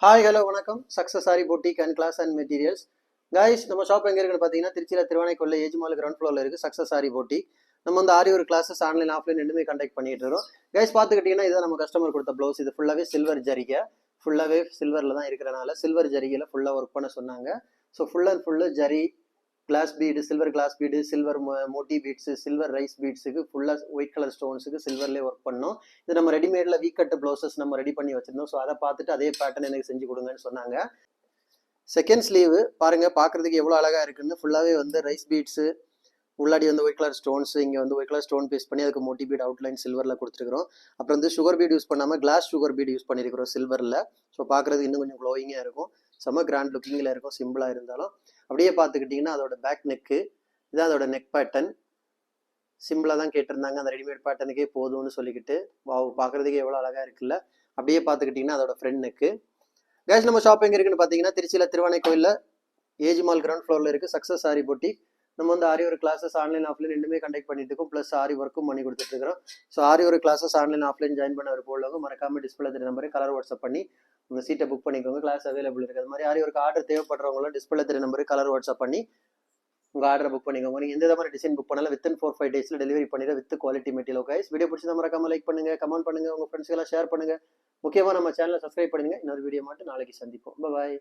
Hi hello வணக்கம். Success sari boutique and class and materials. Guys, நம்ம shop எங்கே இருக்குன்னு பார்த்தீங்கன்னா திருச்சியில் திருவானைக்கொல்லை ஏஜ்மால் கிரவுண்ட் ஃப்ளோரில் இருக்குது சக்ஸஸ் சாரி பொட்டிக். நம்ம வந்து ஆரி ஒரு கிளாஸஸ் ஆன்லைன் ஆஃப்லைன் ரெண்டுமே கண்டக்ட் பண்ணிட்டு இருக்கோம். கைஸ் பார்த்துக்கிட்டிங்கன்னா இதான் நம்ம கஸ்டமர் கொடுத்த ப்ளவுஸ். இது ஃபுல்லாகவே சில்வர் ஜரிகை, ஃபுல்லாகவே சில்வரில் தான் இருக்கிறனால சில்வர் ஜரிகையில் ஃபுல்லாக ஒர்க் பண்ண சொன்னாங்க. So full and full zari glass bead, silver glass bead, silver moti beads, silver rice பீட்ஸுக்கு ஃபுல்லாக ஒயிட் கலர் ஸ்டோன்ஸுக்கு சில்வர்லேயே ஒர்க் பண்ணோம். இது நம்ம ரெடிமேடில் வீ கட் ப்ளவுசஸ் நம்ம ரெடி பண்ணி வச்சிருந்தோம். ஸோ அதை பார்த்துட்டு அதே பேட்டர்ன் எனக்கு செஞ்சு கொடுங்கன்னு சொன்னாங்க. செகண்ட் ஸ்லீவ் பாருங்க, பார்க்கறதுக்கு எவ்வளோ அழகாக இருக்குன்னு. ஃபுல்லாகவே வந்து ரைஸ் பீட்ஸு, உள்ளாடி வந்து ஒயிட் கலர் ஸ்டோன்ஸ், இங்கே வந்து ஒயிட் கலர் ஸ்டோன் பேஸ்ட் பண்ணி அதுக்கு மோட்டி பீட் அவுட்லைன் சில்வரில் கொடுத்துருக்கிறோம். அப்புறம் வந்து சுகர் பீட் யூஸ் பண்ணாமல் கிளாஸ் சுகர் பீட் யூஸ் பண்ணியிருக்கிறோம் சில்வரில். ஸோ பார்க்குறதுக்கு இன்னும் கொஞ்சம் க்ளோயிங்காக இருக்கும், செம்ம கிராண்ட் லுக்கிங்கில் இருக்கும் சிம்பிளாக இருந்தாலும். அப்படியே பார்த்துக்கிட்டிங்கன்னா அதோட பேக் நெக்கு, இதான் அதோட நெக் பேட்டர்ன். சிம்பிளாக தான் கேட்டிருந்தாங்க, அந்த ரெடிமேட் பேட்டர்னுக்கே போதும்னு சொல்லிக்கிட்டு. பார்க்குறதுக்கு எவ்வளோ அழகாக இருக்குல்ல. அப்படியே பார்த்துக்கிட்டிங்கன்னா அதோட ஃப்ரண்ட் நெக்கு. கேஷ் நம்ம ஷாப் எங்கே இருக்குன்னு பார்த்தீங்கன்னா திருச்சியில் திருவானைக்கோயிலில் ஏஜ்மால் கிரவுண்ட் ஃப்ளோரில் இருக்குது சக்ஸஸ் சாரி பொட்டிக். நம்ம வந்து ஆரி ஒரு கிளாஸஸ் ஆன்லைன் ஆஃப்லைன் ரெண்டுமே கண்டக்ட் பண்ணிட்டு இருக்கோம். ப்ளஸ் ஆரி ஒர்க்கும் பண்ணி கொடுத்துட்ருக்கோம். ஸோ ஆரி ஒரு கிளாஸஸ் ஆன்லைன் ஆஃப்லைன் ஜாயின் பண்ண ஒரு போலவங்க மறக்காமல் டிஸ்பிளே தெரிய நம்பரை கலர் வாட்ஸ்அப் பண்ணி உங்கள் சீட்டை புக் பண்ணிக்கோங்க. கிளாஸ் அவைலபிள் இருக்குது. அது மாதிரி ஆரி ஒரு ஆர்டர் தேவைப்படுறவங்களும் டிஸ்பிளே தெரிய நம்பருக்கு கலர் வாட்ஸ்அப் பண்ணி உங்கள் ஆர்டரை புக் பண்ணிக்கோங்க. நீங்கள் எந்த மாதிரி டிசைன் புக் பண்ணாலும் வித்தின் 4-5 டேஸில் டெலிவரி பண்ணிடுற with quality material. Guys, video பிடிச்சா மறக்காம லைக் பண்ணுங்க, கமெண்ட் பண்ணுங்க, உங்கள் ஃப்ரெண்ட்ஸ்க்கெல்லாம் ஷேர் பண்ணுங்க. முக்கியமாக நம்ம சேனலை சப்ஸ்கிரைப் பண்ணுங்க. இன்னொரு வீடியோ மட்டும் நாளைக்கு சந்திப்போம். பாய்.